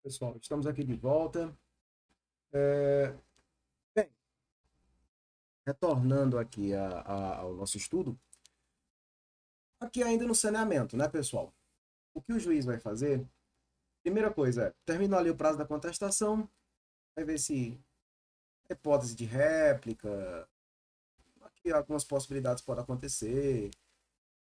Pessoal, estamos aqui de volta. É, Bem, retornando aqui ao nosso estudo, aqui ainda no saneamento, né, pessoal? O que o juiz vai fazer? Primeira coisa é, terminou ali o prazo da contestação, vai ver se hipótese de réplica, aqui algumas possibilidades podem acontecer,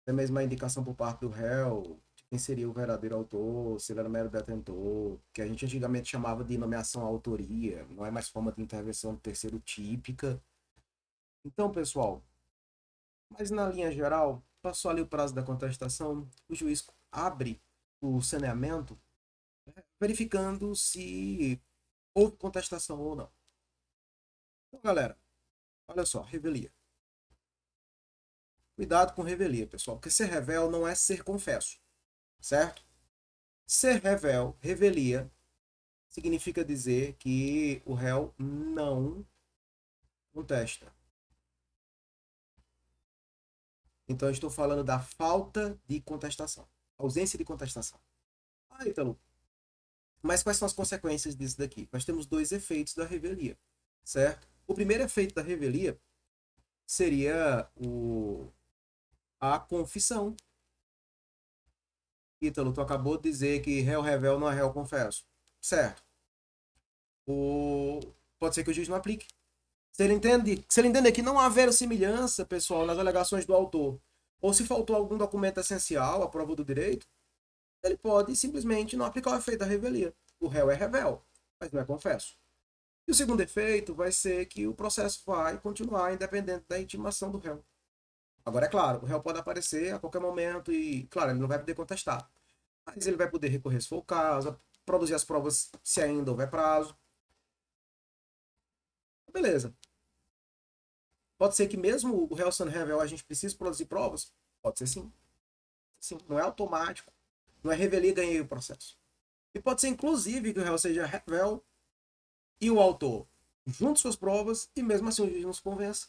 até mesmo a indicação por parte do réu, de quem seria o verdadeiro autor, se ele era mero detentor, que a gente antigamente chamava de nomeação à autoria, não é mais forma de intervenção do terceiro típica. Então, pessoal, mas na linha geral, passou ali o prazo da contestação, o juiz abre o saneamento, verificando se houve contestação ou não. Então, galera, olha só, revelia. Cuidado com revelia, pessoal, porque ser revel não é ser confesso, certo? Ser revel, revelia, significa dizer que o réu não contesta. Então, eu estou falando da falta de contestação, ausência de contestação. Ah, Ítalo, mas quais são as consequências disso daqui? Nós temos dois efeitos da revelia, certo? O primeiro efeito da revelia seria a confissão. Ítalo, tu acabou de dizer que réu revel não é réu confesso. Certo. O... Pode ser que o juiz não aplique. Se ele entende que não há verossimilhança, pessoal, nas alegações do autor, ou se faltou algum documento essencial à prova do direito, ele pode simplesmente não aplicar o efeito da revelia. O réu é revel, mas não é confesso. E o segundo efeito vai ser que o processo vai continuar independente da intimação do réu. Agora, é claro, o réu pode aparecer a qualquer momento e, claro, ele não vai poder contestar. Mas ele vai poder recorrer se for o caso, produzir as provas se ainda houver prazo. Beleza. Pode ser que mesmo o réu sendo revel a gente precise produzir provas? Pode ser sim. Sim. Não é automático. Não é revelia e ganhei o processo. E pode ser inclusive que o réu seja revel e o autor junte suas provas e mesmo assim o juiz não se convença.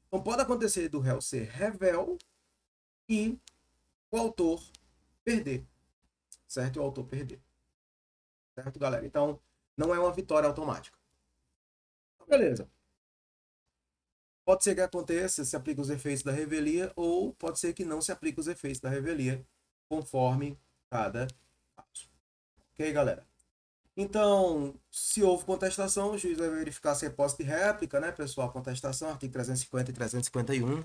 Então pode acontecer do réu ser revel e o autor perder, certo? E o autor perder, certo, galera? Então não é uma vitória automática. Então, beleza. Pode ser que aconteça, se aplique os efeitos da revelia, ou pode ser que não se aplique os efeitos da revelia, conforme cada caso. Ok, galera? Então, se houve contestação, o juiz vai verificar se é hipótese de réplica, né, pessoal? Contestação, artigo 350 e 351,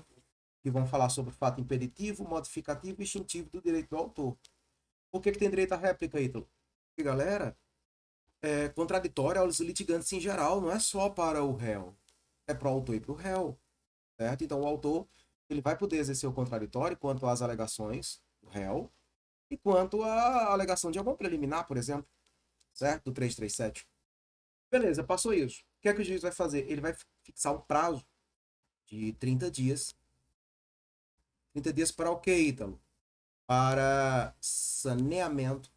que vão falar sobre o fato impeditivo, modificativo e extintivo do direito do autor. Por que tem direito à réplica, Ítalo? Porque, galera, é contraditório aos litigantes em geral, não é só para o réu, é para o autor e para o réu, certo? Então, o autor ele vai poder exercer o contraditório quanto às alegações do réu e quanto à alegação de algum preliminar, por exemplo, certo? Do 337. Beleza, passou isso. O que é que o juiz vai fazer? Ele vai fixar um prazo de 30 dias. 30 dias para o quê, Ítalo? Para saneamento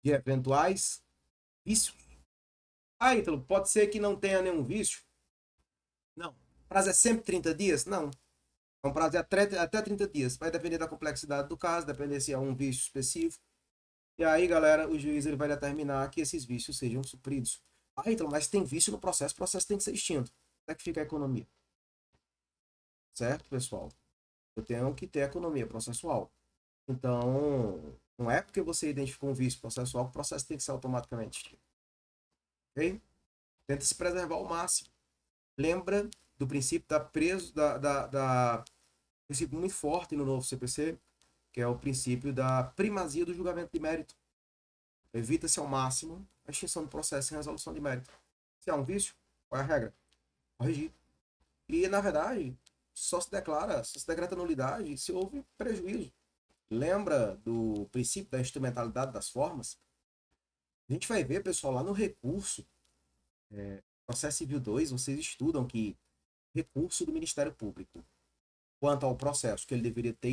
de eventuais vícios. Ah, Ítalo, pode ser que não tenha nenhum vício? Não. O prazo é sempre 30 dias? Não. É um prazo de até 30 dias. Vai depender da complexidade do caso, depender se é um vício específico. E aí, galera, o juiz ele vai determinar que esses vícios sejam supridos. Ah, Ítalo, mas tem vício no processo, o processo tem que ser extinto. Como é que fica a economia? Certo, pessoal? Eu tenho que ter economia processual. Então, não é porque você identificou um vício processual que o processo tem que ser automaticamente extinto. Ok? Tenta se preservar ao máximo. Lembra do princípio da preso da princípio muito forte no novo CPC, que é o princípio da primazia do julgamento de mérito. Evita-se ao máximo a extinção do processo sem resolução de mérito. Se há um vício, qual é a regra? Corrigir. E, na verdade, só se decreta nulidade se houve prejuízo. Lembra do princípio da instrumentalidade das formas? A gente vai ver, pessoal, lá no recurso, processo civil 2, vocês estudam que recurso do Ministério Público, quanto ao processo, que ele deveria ter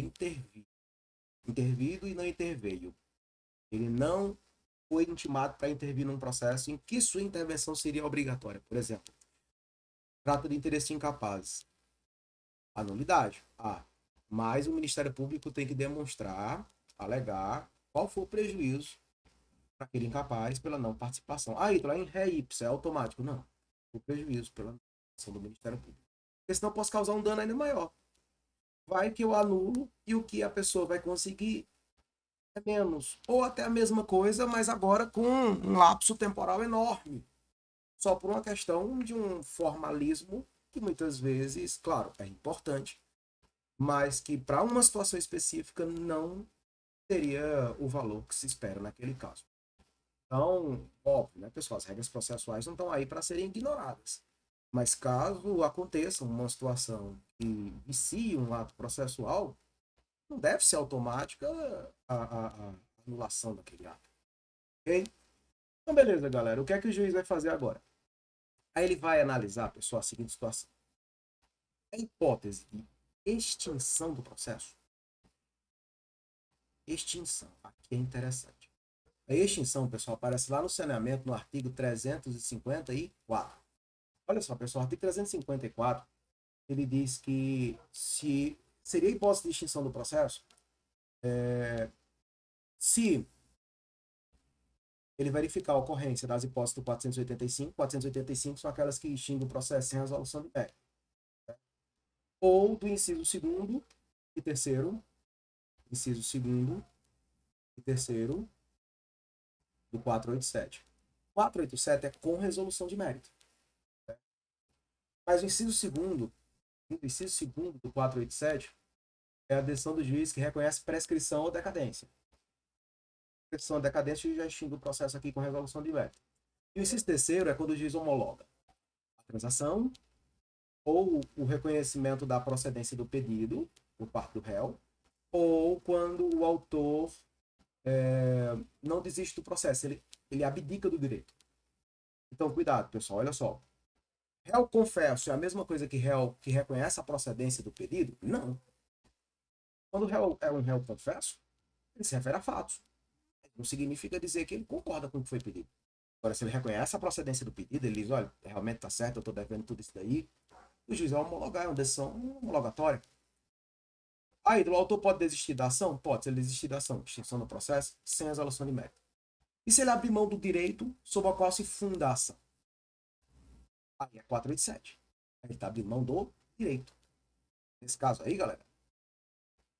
intervido e não interveio. Ele não foi intimado para intervir num processo em que sua intervenção seria obrigatória. Por exemplo, trata de interesse incapaz. A nulidade. Mas o Ministério Público tem que demonstrar, alegar qual foi o prejuízo para aquele incapaz pela não participação. Aí, lá em ré ipsa, é automático. Não. O prejuízo pela ação do Ministério Público. Porque senão eu posso causar um dano ainda maior. Vai que eu anulo e o que a pessoa vai conseguir é menos. Ou até a mesma coisa, mas agora com um lapso temporal enorme. Só por uma questão de um formalismo que muitas vezes, claro, é importante, mas que para uma situação específica não teria o valor que se espera naquele caso. Então, óbvio, né, pessoal, as regras processuais não estão aí para serem ignoradas. Mas caso aconteça uma situação que vicie um ato processual, não deve ser automática a anulação daquele ato. Ok? Então, beleza, galera. O que é que o juiz vai fazer agora? Aí ele vai analisar, pessoal, a seguinte situação. A hipótese de extinção do processo. Extinção. Aqui é interessante. A extinção, pessoal, aparece lá no saneamento, no artigo 354. Olha só, pessoal, o artigo 354, ele diz que se seria a hipótese de extinção do processo se ele verificar a ocorrência das hipóteses do 485. 485 são aquelas que extinguem o processo sem resolução de mérito. Ou do inciso 2º e 3º, inciso 2º e 3º do 487. 487 é com resolução de mérito. Mas o inciso 2º do 487 é a decisão do juiz que reconhece prescrição ou decadência. Prescrição ou decadência já extingue o processo aqui com resolução de mérito. E o inciso 3º é quando o juiz homologa a transação ou o reconhecimento da procedência do pedido por parte do réu, ou quando o autor não desiste do processo, ele abdica do direito. Então, cuidado, pessoal, olha só. Réu confesso é a mesma coisa que réu que reconhece a procedência do pedido? Não. Quando o réu é um réu confesso, ele se refere a fatos. Não significa dizer que ele concorda com o que foi pedido. Agora, se ele reconhece a procedência do pedido, ele diz, olha, realmente está certo, eu estou devendo tudo isso daí, o juiz vai homologar, é uma decisão homologatória. Aí, o autor pode desistir da ação? Pode, se ele desistir da ação, extinção do processo, sem resolução de mérito. E se ele abrir mão do direito sobre o qual se funda a ação? Aí é 487. Ele está abrindo mão do direito. Nesse caso aí, galera,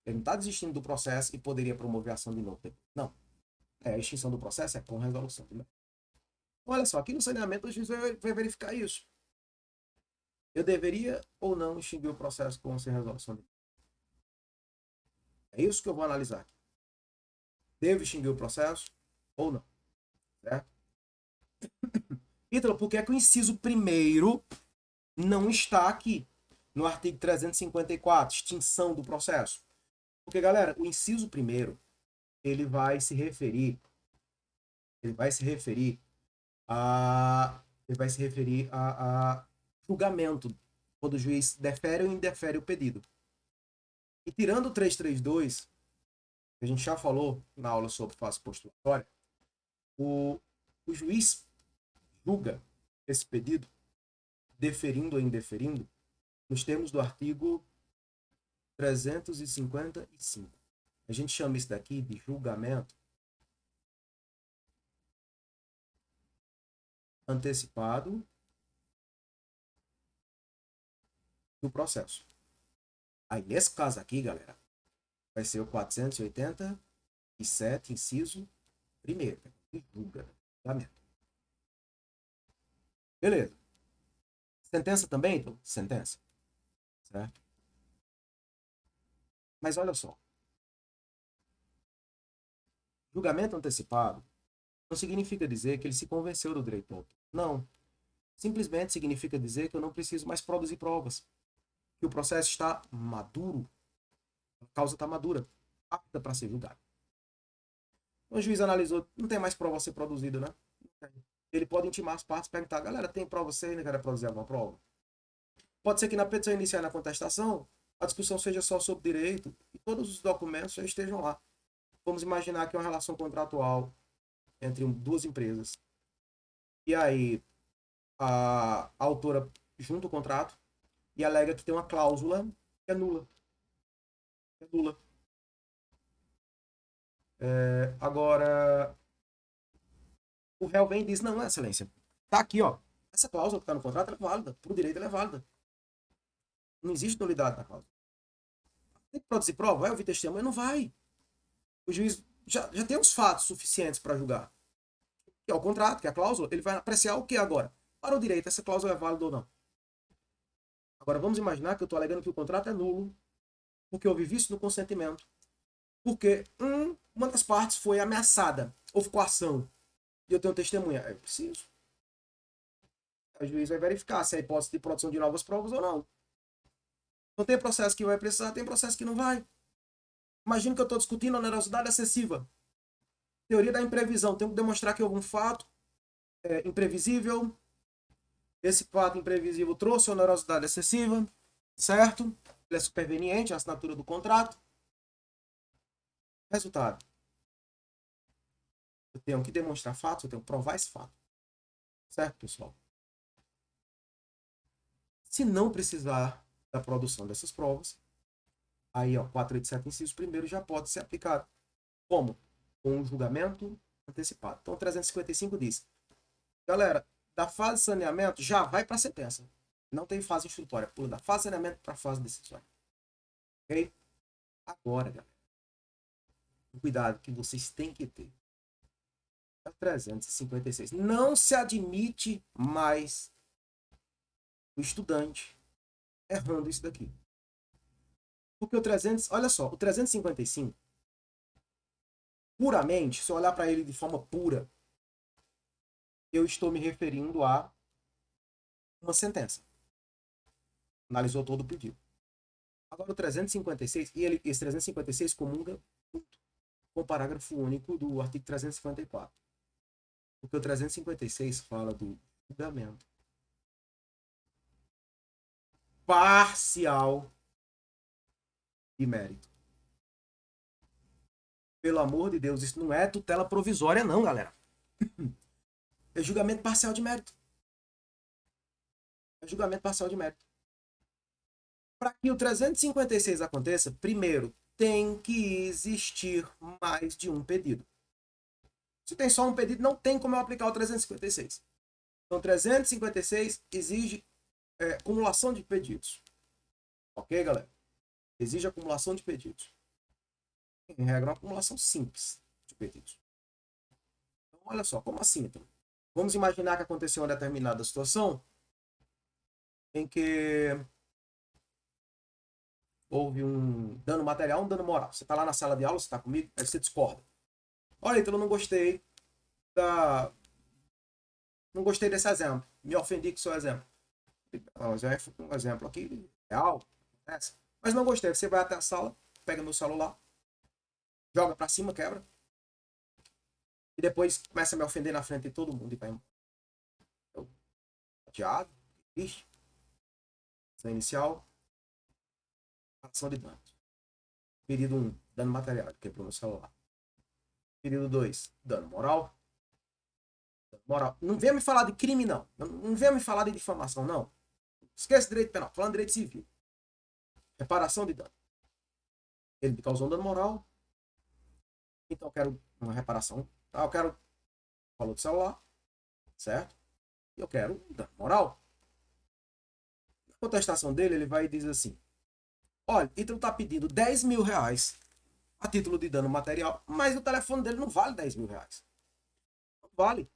ele não está desistindo do processo e poderia promover a ação de novo. Não. A extinção do processo é com resolução de mérito. Olha só, aqui no saneamento o juiz vai verificar isso. Eu deveria ou não extinguir o processo com sem resolução de mérito? É isso que eu vou analisar aqui. Devo extinguir o processo ou não? Certo? Ítalo, por que é que o inciso primeiro não está aqui no artigo 354, extinção do processo? Porque, galera, o inciso primeiro, ele vai se referir a julgamento, quando o juiz defere ou indefere o pedido. E tirando o 332, que a gente já falou na aula sobre face postulatória, o juiz julga esse pedido, deferindo ou indeferindo, nos termos do artigo 355. A gente chama isso daqui de julgamento antecipado do processo. Aí, nesse caso aqui, galera, vai ser o 487, inciso primeiro, que julgamento. Beleza. Sentença também, então? Sentença. Certo? Mas olha só. Julgamento antecipado não significa dizer que ele se convenceu do direito do autor. Não. Simplesmente significa dizer que eu não preciso mais produzir provas. Que o processo está maduro. A causa está madura. Apta para ser julgada. O juiz analisou, não tem mais prova a ser produzida, né? Ele pode intimar as partes e perguntar, galera, tem prova, você ainda quer produzir alguma prova? Pode ser que na petição inicial e na contestação, a discussão seja só sobre direito e todos os documentos já estejam lá. Vamos imaginar que é uma relação contratual entre duas empresas. E aí, a autora junta o contrato e alega que tem uma cláusula que é nula. É nula. Agora, O réu vem e diz, não, excelência, tá aqui, ó. Essa cláusula que está no contrato é válida. Por direito ela é válida. Não existe nulidade na cláusula. Tem que produzir prova? Vai ouvir testemunha? Não vai. O juiz já tem os fatos suficientes para julgar. Que é o contrato, que é a cláusula. Ele vai apreciar o que agora? Para o direito, essa cláusula é válida ou não. Agora, vamos imaginar que eu estou alegando que o contrato é nulo, porque houve vício no consentimento. Porque uma das partes foi ameaçada, houve coação, e eu tenho testemunha. Eu preciso. O juiz vai verificar se há hipótese de produção de novas provas ou não. Então tem processo que vai precisar, tem processo que não vai. Imagina que eu estou discutindo a onerosidade excessiva. Teoria da imprevisão. Tenho que demonstrar que houve um fato imprevisível. Esse fato imprevisível trouxe onerosidade excessiva, certo? Ele é superveniente à assinatura do contrato. Resultado. Eu tenho que demonstrar fatos, eu tenho que provar esse fato. Certo, pessoal? Se não precisar da produção dessas provas, aí, ó, 487, inciso 1º já pode ser aplicado. Como? Com um julgamento antecipado. Então, 355 diz, galera, da fase de saneamento já vai para a sentença. Não tem fase instrutória. Pula da fase de saneamento para a fase decisória. Ok? Agora, galera, o cuidado que vocês têm que ter. 356. Não se admite mais o estudante errando isso daqui. Porque o 300, olha só, o 355, puramente, se eu olhar para ele de forma pura, eu estou me referindo a uma sentença. Analisou todo o pedido. Agora o 356, e esse 356 comunga com o parágrafo único do artigo 354. Porque o 356 fala do julgamento parcial de mérito. Pelo amor de Deus, isso não é tutela provisória não, galera. É julgamento parcial de mérito. É julgamento parcial de mérito. Para que o 356 aconteça, primeiro, tem que existir mais de um pedido. Se tem só um pedido, não tem como eu aplicar o 356. Então, 356 exige acumulação de pedidos. Ok, galera? Exige acumulação de pedidos. Em regra, uma acumulação simples de pedidos. Então, olha só, como assim, então? Vamos imaginar que aconteceu uma determinada situação em que houve um dano material, um dano moral. Você está lá na sala de aula, você está comigo, aí você discorda. Olha, então eu não gostei não gostei desse exemplo. Me ofendi com o seu exemplo. Um exemplo aqui, real, acontece. Mas não gostei. Você vai até a sala, pega meu celular, joga pra cima, quebra. E depois começa a me ofender na frente de todo mundo e vai embora. Eu, chateado, triste. Ação inicial, ação de danos. Pedido 1, dano material, quebrou meu celular. Pedido 2, dano moral. Moral. Não venha me falar de crime, não. Não venha me falar de difamação, não. Esquece direito penal. Falando de direito civil. Reparação de dano. Ele me causou um dano moral. Então eu quero uma reparação. Eu quero valor do celular. Certo? E eu quero um dano moral. Na contestação dele, ele vai e diz assim: olha, então tá pedindo 10 mil reais a título de dano material, mas o telefone dele não vale 10 mil reais. Não vale.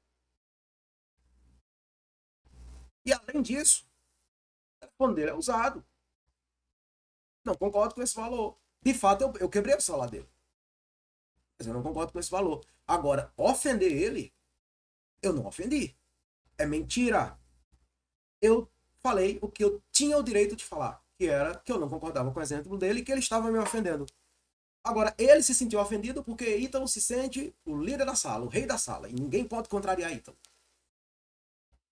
E além disso, o telefone dele é usado. Não concordo com esse valor. De fato, eu quebrei o celular dele. Mas eu não concordo com esse valor. Agora, ofender ele, eu não ofendi. É mentira. Eu falei o que eu tinha o direito de falar, que era que eu não concordava com o exemplo dele e que ele estava me ofendendo. Agora, ele se sentiu ofendido porque Ítalo se sente o líder da sala, o rei da sala, e ninguém pode contrariar Ítalo.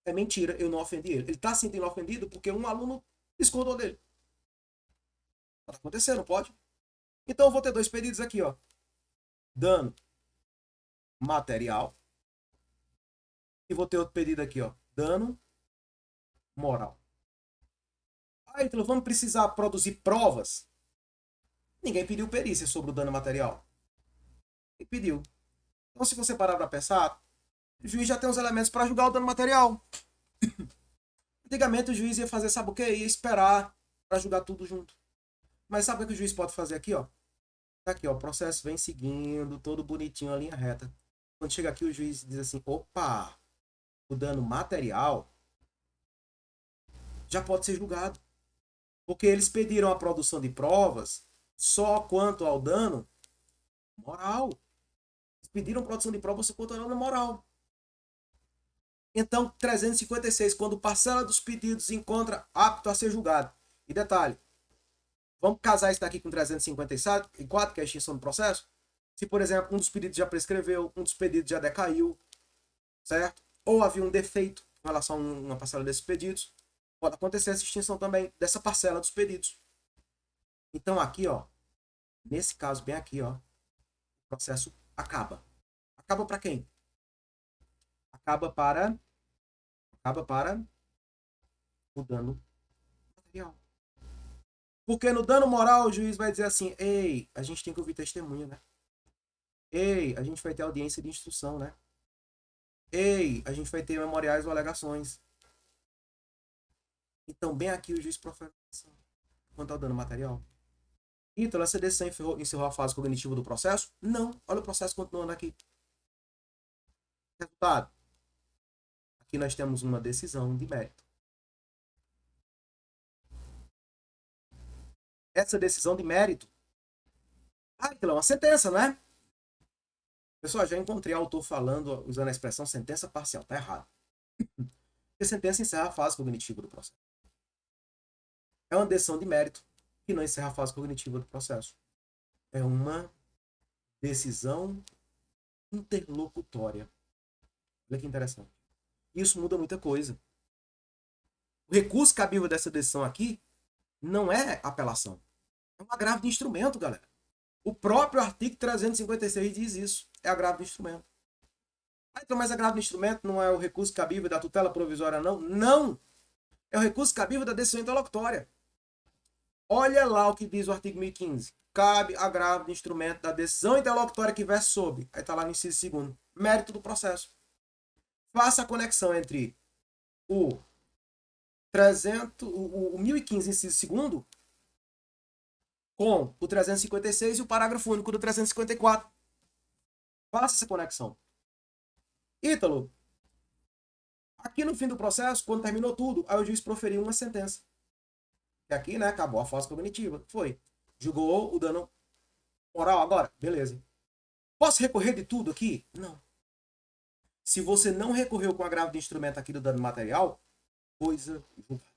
É mentira, eu não ofendi ele. Ele está se sentindo ofendido porque um aluno discordou dele. Pode acontecer, não pode? Então eu vou ter 2 pedidos aqui, ó. Dano material. E vou ter outro pedido aqui, ó. Dano moral. Ah, então vamos precisar produzir provas. Ninguém pediu perícia sobre o dano material. Ninguém pediu. Então, se você parar para pensar, o juiz já tem os elementos para julgar o dano material. Antigamente o juiz ia fazer, sabe o quê? Ia esperar para julgar tudo junto. Mas sabe o que o juiz pode fazer aqui, ó? Tá aqui, ó, o processo vem seguindo, todo bonitinho, a linha reta. Quando chega aqui, o juiz diz assim, opa, o dano material já pode ser julgado. Porque eles pediram a produção de provas só quanto ao dano moral. Eles pediram produção de provas só quanto ao dano moral. Então, 356, quando parcela dos pedidos encontra apto a ser julgado. E detalhe, vamos casar isso daqui com 354, que é a extinção do processo? Se, por exemplo, um dos pedidos já prescreveu, um dos pedidos já decaiu, certo? Ou havia um defeito em relação a uma parcela desses pedidos, pode acontecer essa extinção também dessa parcela dos pedidos. Então aqui, ó, nesse caso bem aqui, ó, o processo acaba. Acaba para quem? Acaba para o dano material. Porque no dano moral o juiz vai dizer assim, ei, a gente tem que ouvir testemunha, né? Ei, a gente vai ter audiência de instrução, né? Ei, a gente vai ter memoriais ou alegações. Então, bem aqui o juiz profere quanto ao dano material. Então, essa decisão encerrou a fase cognitiva do processo? Não. Olha o processo continuando aqui. Resultado. Aqui nós temos uma decisão de mérito. Essa decisão de mérito. Então é uma sentença, né? Pessoal, já encontrei autor falando, usando a expressão sentença parcial. Tá errado. Porque sentença encerra a fase cognitiva do processo. É uma decisão de mérito que não encerra a fase cognitiva do processo. É uma decisão interlocutória. Olha que interessante. Isso muda muita coisa. O recurso cabível dessa decisão aqui não é apelação. É um agravo de instrumento, galera. O próprio artigo 356 diz isso. É agravo de instrumento. Então, mas agravo de instrumento não é o recurso cabível da tutela provisória, não? Não! É o recurso cabível da decisão interlocutória. Olha lá o que diz o artigo 1015. Cabe agravo de instrumento da decisão interlocutória que versa sobre. Aí está lá no inciso 2º. Mérito do processo. Faça a conexão entre o 1015, inciso 2º, com o 356 e o parágrafo único do 354. Faça essa conexão. Ítalo, aqui no fim do processo, quando terminou tudo, aí o juiz proferiu uma sentença. E aqui, né, acabou a fase cognitiva. Foi. Julgou o dano moral agora? Beleza. Posso recorrer de tudo aqui? Não. Se você não recorreu com agravo de instrumento aqui do dano material, coisa julgada.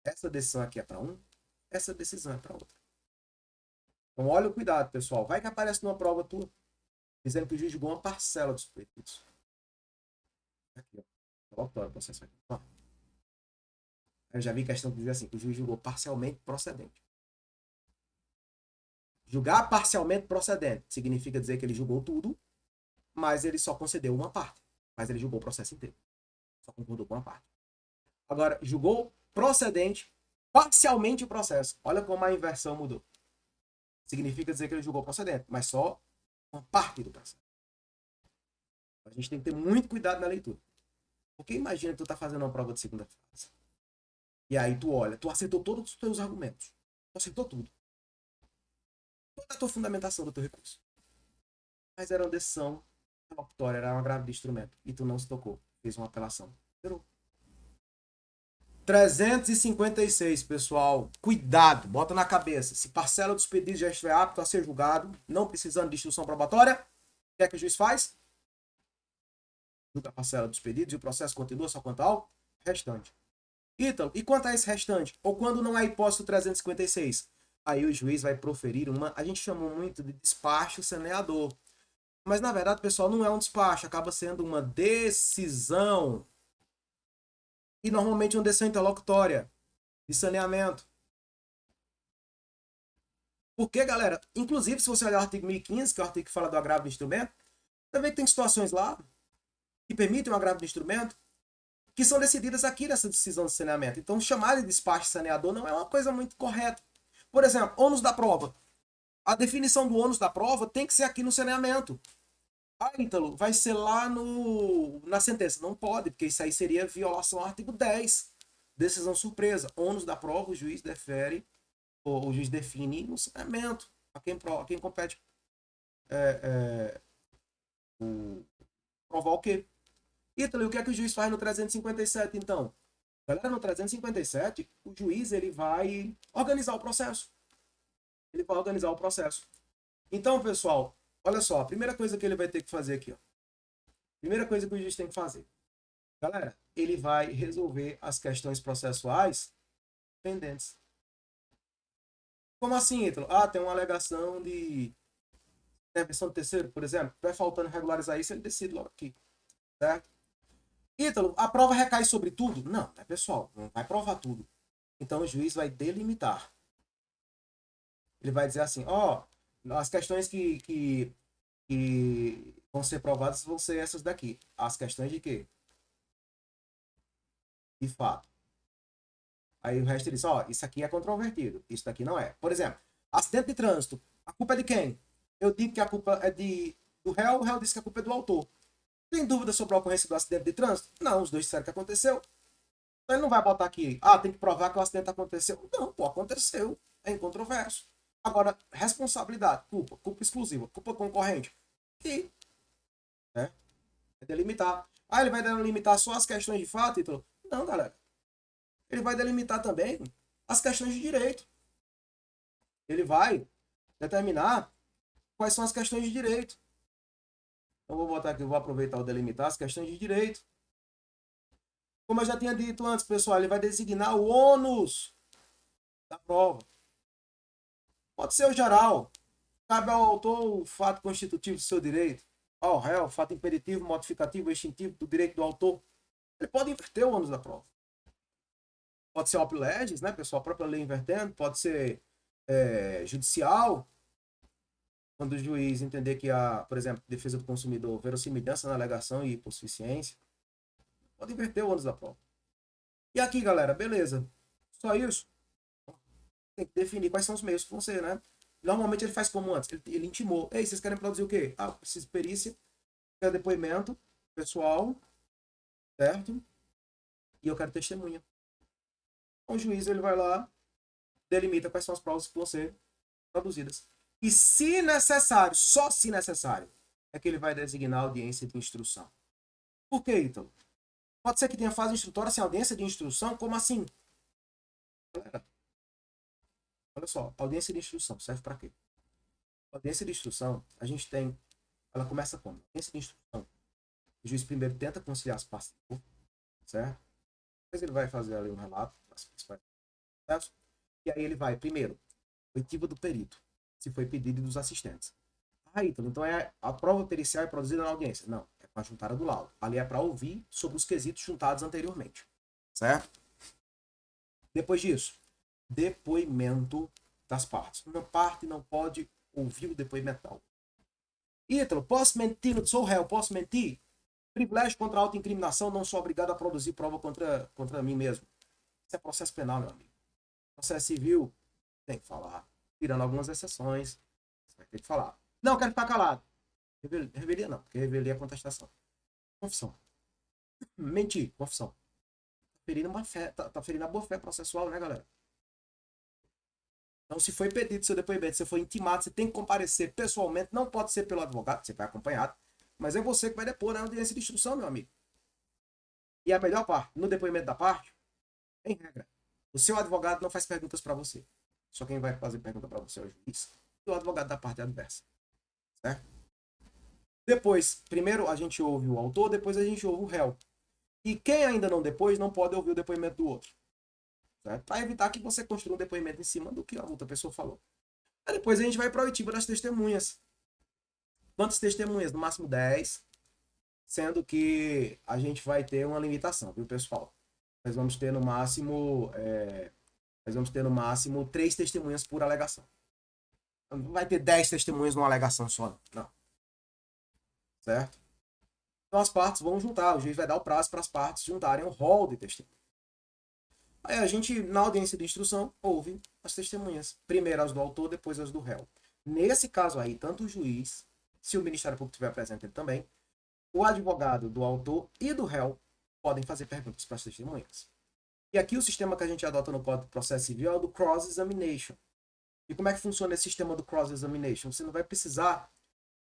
Essa decisão aqui é para um, essa decisão é para outra. Então, olha o cuidado, pessoal. Vai que aparece numa prova tua, dizendo que o juiz julgou uma parcela dos pedidos. Aqui, ó. O processo aqui. Ó. Eu já vi questão que diz assim, que o juiz julgou parcialmente procedente. Julgar parcialmente procedente significa dizer que ele julgou tudo, mas ele só concedeu uma parte. Mas ele julgou o processo inteiro. Só concordou com uma parte. Agora, julgou procedente parcialmente o processo. Olha como a inversão mudou. Significa dizer que ele julgou procedente, mas só uma parte do processo. A gente tem que ter muito cuidado na leitura. Porque imagina que tu tá fazendo uma prova de segunda fase. E aí tu olha, tu acertou todos os teus argumentos. Tu acertou tudo. Toda a tua fundamentação do teu recurso. Mas era uma decisão interlocutória, era um agravo de instrumento. E tu não se tocou. Fez uma apelação. Zerou. 356, pessoal. Cuidado, bota na cabeça. Se parcela dos pedidos já estiver apto a ser julgado, não precisando de instrução probatória, o que é que o juiz faz? Julga a parcela dos pedidos e o processo continua só quanto ao restante. Ítalo, e quanto a esse restante? Ou quando não há hipótese do 356? Aí o juiz vai proferir uma, a gente chamou muito de despacho saneador. Mas na verdade, pessoal, não é um despacho, acaba sendo uma decisão. E normalmente uma decisão interlocutória de saneamento. Porque, galera, inclusive se você olhar o artigo 1015, que é o artigo que fala do agravo de instrumento, você vê que tem situações lá que permitem um agravo de instrumento que são decididas aqui nessa decisão de saneamento. Então, chamar de despacho saneador não é uma coisa muito correta. Por exemplo, ônus da prova. A definição do ônus da prova tem que ser aqui no saneamento. Ah, Ítalo, vai ser lá na sentença. Não pode, porque isso aí seria violação ao artigo 10. Decisão surpresa. Ônus da prova, o juiz defere, ou o juiz define no cimento. A quem compete provar o quê? Ítalo, e o que é que o juiz faz no 357, então? Galera, no 357, o juiz ele vai organizar o processo. Ele vai organizar o processo. Então, pessoal, olha só, a primeira coisa que ele vai ter que fazer aqui, ó. Primeira coisa que o juiz tem que fazer. Galera, ele vai resolver as questões processuais pendentes. Como assim, Ítalo? Ah, tem uma alegação de intervenção do terceiro, por exemplo. Vai faltando regularizar isso, ele decide logo aqui. Certo? Ítalo, a prova recai sobre tudo? Não, né, pessoal? Não vai provar tudo. Então o juiz vai delimitar. Ele vai dizer assim, ó, as questões que vão ser provadas vão ser essas daqui. As questões de quê? De fato. Aí o resto ele diz, ó, isso aqui é controvertido, isso daqui não é. Por exemplo, acidente de trânsito, a culpa é de quem? Eu digo que a culpa é do réu, o réu disse que a culpa é do autor. Tem dúvida sobre a ocorrência do acidente de trânsito? Não, os dois disseram que aconteceu. Então ele não vai botar aqui, ah, tem que provar que o acidente aconteceu. Não, pô, aconteceu, é incontroverso. Agora, responsabilidade, culpa exclusiva, culpa concorrente. E, né, é delimitar. Ah, ele vai delimitar só as questões de fato, então? Não, galera. Ele vai delimitar também as questões de direito. Ele vai determinar quais são as questões de direito. Então, vou botar aqui, vou aproveitar o delimitar as questões de direito. Como eu já tinha dito antes, pessoal, ele vai designar o ônus da prova. Pode ser o geral. Cabe ao autor o fato constitutivo do seu direito. Ao réu, fato impeditivo, modificativo, extintivo do direito do autor. Ele pode inverter o ônus da prova. Pode ser op legis, né, pessoal? A própria lei invertendo. Pode ser judicial, quando o juiz entender que há, por exemplo, defesa do consumidor, verossimilhança na alegação e hipossuficiência, pode inverter o ônus da prova. E aqui, galera, beleza. Só isso? Tem que definir quais são os meios que vão ser, né? Normalmente ele faz como antes. Ele intimou. Ei, vocês querem produzir o quê? Ah, preciso de perícia, quero depoimento pessoal, certo? E eu quero testemunha. Então, o juiz ele vai lá, delimita quais são as provas que vão ser produzidas. E se necessário, só se necessário, é que ele vai designar audiência de instrução. Por quê, então? Pode ser que tenha fase instrutória sem audiência de instrução? Como assim? Galera, olha só, audiência de instrução serve para quê? Audiência de instrução, a gente tem, ela começa como? Audiência de instrução. O juiz primeiro tenta conciliar as partes, certo? Depois ele vai fazer ali um relato das principais, certo? E aí ele vai, primeiro, oitiva do perito, se foi pedido dos assistentes. Ah, Ítalo, então a prova pericial é produzida na audiência. Não, é com a juntada do laudo. Ali é para ouvir sobre os quesitos juntados anteriormente. Certo? Depois disso, depoimento das partes. Uma parte não pode ouvir o depoimento da outra. Ítalo, posso mentir? Não sou réu, posso mentir? Privilégio contra a autoincriminação, não sou obrigado a produzir prova contra mim mesmo. Isso é processo penal, meu amigo. Processo civil, tem que falar. Tirando algumas exceções, você vai ter que falar. Não, quero ficar calado. Revelia não, porque revelia é contestação. Confissão. Mentir, confissão. Tá ferindo uma fé, tá ferindo a boa fé processual, né, galera? Então, se foi pedido seu depoimento, se foi intimado, você tem que comparecer pessoalmente, não pode ser pelo advogado, você vai acompanhado, mas é você que vai depor na audiência de instrução, meu amigo. E a melhor parte, no depoimento da parte, em regra, o seu advogado não faz perguntas para você. Só quem vai fazer pergunta para você é o juiz e o advogado da parte adversa. Certo? Depois, primeiro a gente ouve o autor, depois a gente ouve o réu. E quem ainda não depois não pode ouvir o depoimento do outro. Para evitar que você construa um depoimento em cima do que a outra pessoa falou. Aí depois a gente vai para a oitiva das testemunhas. Quantas testemunhas? No máximo 10. Sendo que a gente vai ter uma limitação, viu, pessoal? Nós vamos ter no máximo. Nós vamos ter no máximo 3 testemunhas por alegação. Não vai ter 10 testemunhas numa alegação só, não. Certo? Então as partes vão juntar, o juiz vai dar o prazo para as partes juntarem um rol de testemunhas. Aí a gente, na audiência de instrução, ouve as testemunhas. Primeiro as do autor, depois as do réu. Nesse caso aí, tanto o juiz se o Ministério Público estiver presente ele também, o advogado do autor e do réu podem fazer perguntas para as testemunhas. E aqui o sistema que a gente adota no Código de Processo Civil é o do cross-examination. E como é que funciona esse sistema do cross-examination? Você não vai precisar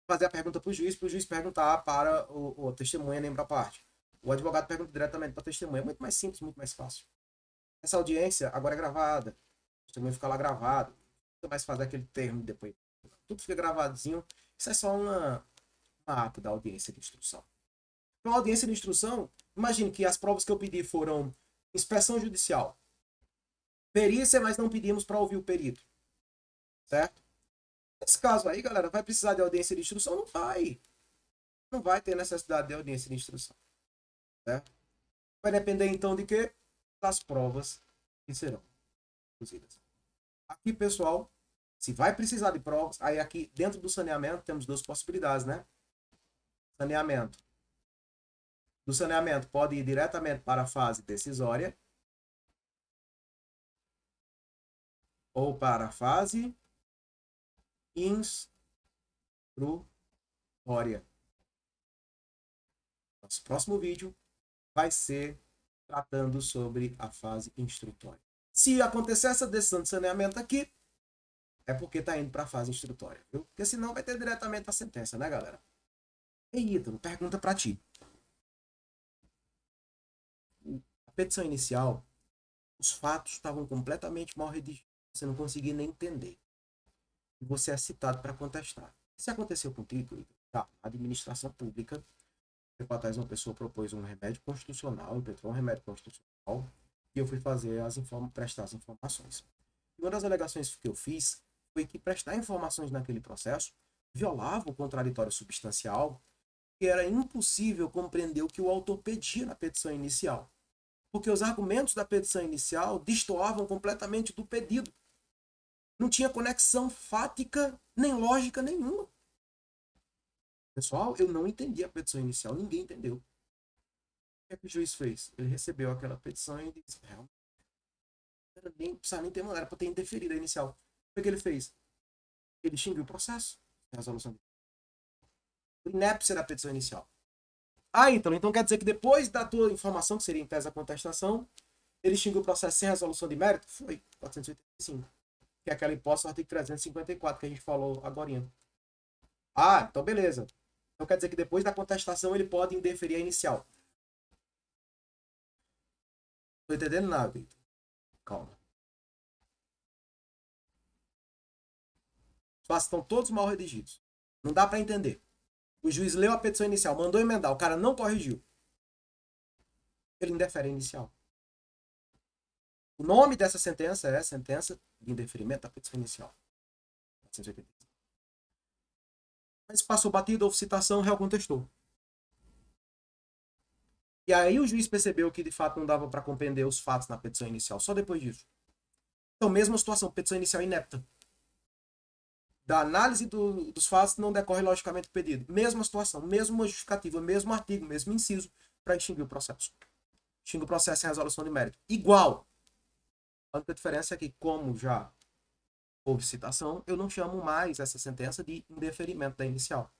fazer a pergunta para o juiz perguntar para o testemunha nem para a parte. O advogado pergunta diretamente para a testemunha. É muito mais simples, muito mais fácil. Essa audiência agora é gravada. O testemunho fica lá gravado. Não mais fazer aquele termo depois. Tudo fica gravadinho. Isso é só uma ata da audiência de instrução. Então, a audiência de instrução, imagine que as provas que eu pedi foram inspeção judicial, perícia, mas não pedimos para ouvir o perito. Certo? Nesse caso aí, galera, vai precisar de audiência de instrução? Não vai. Não vai ter necessidade de audiência de instrução. Certo? Vai depender, então, de quê? Das provas que serão produzidas. Aqui, pessoal, se vai precisar de provas, aí aqui dentro do saneamento temos duas possibilidades, né? Saneamento. Do saneamento pode ir diretamente para a fase decisória ou para a fase instrutória. Nosso próximo vídeo vai ser tratando sobre a fase instrutória. Se acontecer essa decisão de saneamento aqui, é porque está indo para a fase instrutória, viu? Porque senão vai ter diretamente a sentença, né, galera? Ei, Ítalo, pergunta para ti. A petição inicial, os fatos estavam completamente mal redigidos. Você não conseguia nem entender. E você é citado para contestar. Se aconteceu contigo, tá, a administração pública, tempo atrás uma pessoa propôs um remédio constitucional, impetrou um remédio constitucional, e eu fui fazer prestar as informações. E uma das alegações que eu fiz foi que prestar informações naquele processo violava o contraditório substancial, que era impossível compreender o que o autor pedia na petição inicial. Porque os argumentos da petição inicial destoavam completamente do pedido. Não tinha conexão fática nem lógica nenhuma. Pessoal, eu não entendi a petição inicial, ninguém entendeu. O que é que o juiz fez? Ele recebeu aquela petição e disse, realmente, nem precisava nem ter mandado, era para ter indeferido a inicial. O que ele fez? Ele extinguiu o processo, a resolução do inépcia da petição inicial. Ah, então quer dizer que depois da tua informação, que seria em tese a contestação, ele extinguiu o processo sem resolução de mérito? Foi, 485. Que é aquela hipótese do artigo 354 que a gente falou agorinha. Ah, então beleza. Então quer dizer que depois da contestação ele pode indeferir a inicial. Não tô entendendo nada, Vitor. Calma. Os fatos estão todos mal redigidos. Não dá para entender. O juiz leu a petição inicial, mandou emendar, o cara não corrigiu. Ele indefere a inicial. O nome dessa sentença é sentença de indeferimento da petição inicial. 485. Mas passou batido, houve citação, o réu contestou. E aí o juiz percebeu que de fato não dava para compreender os fatos na petição inicial, só depois disso. Então, mesma situação, petição inicial inepta. Da análise dos fatos não decorre logicamente o pedido. Mesma situação, mesma justificativa, mesmo artigo, mesmo inciso para extinguir o processo. Extingue o processo sem resolução de mérito. Igual. A única diferença é que, como já houve citação, eu não chamo mais essa sentença de indeferimento da inicial.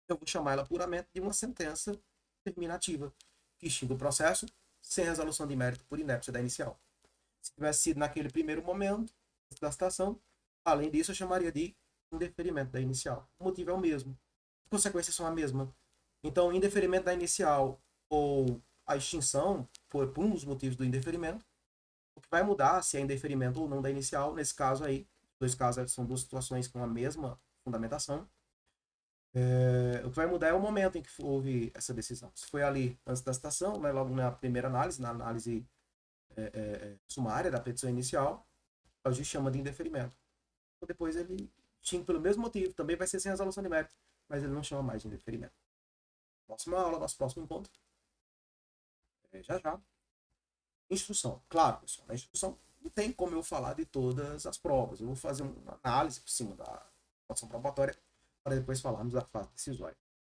Eu vou chamar ela puramente de uma sentença terminativa, que extingue o processo sem resolução de mérito por inépcia da inicial. Se tivesse sido naquele primeiro momento da citação, além disso, eu chamaria de indeferimento da inicial. O motivo é o mesmo. As consequências são a mesma. Então, indeferimento da inicial ou a extinção, por um dos motivos do indeferimento, o que vai mudar se é indeferimento ou não da inicial, nesse caso aí, dois casos são duas situações com a mesma fundamentação. O que vai mudar é o momento em que houve essa decisão. Se foi ali antes da citação, né, logo na primeira análise, na análise sumária da petição inicial, o juiz chama de indeferimento. Depois ele extingue pelo mesmo motivo, também vai ser sem resolução de mérito, mas ele não chama mais de indeferimento. Próxima aula, nosso próximo ponto. Já já. Instrução. Claro, pessoal, na instrução não tem como eu falar de todas as provas. Eu vou fazer uma análise por cima da audição probatória para depois falarmos da fase decisória.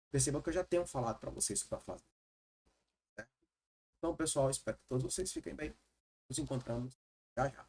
Percebam que eu já tenho falado para vocês sobre a fase. Então, pessoal, espero que todos vocês fiquem bem. Nos encontramos já já.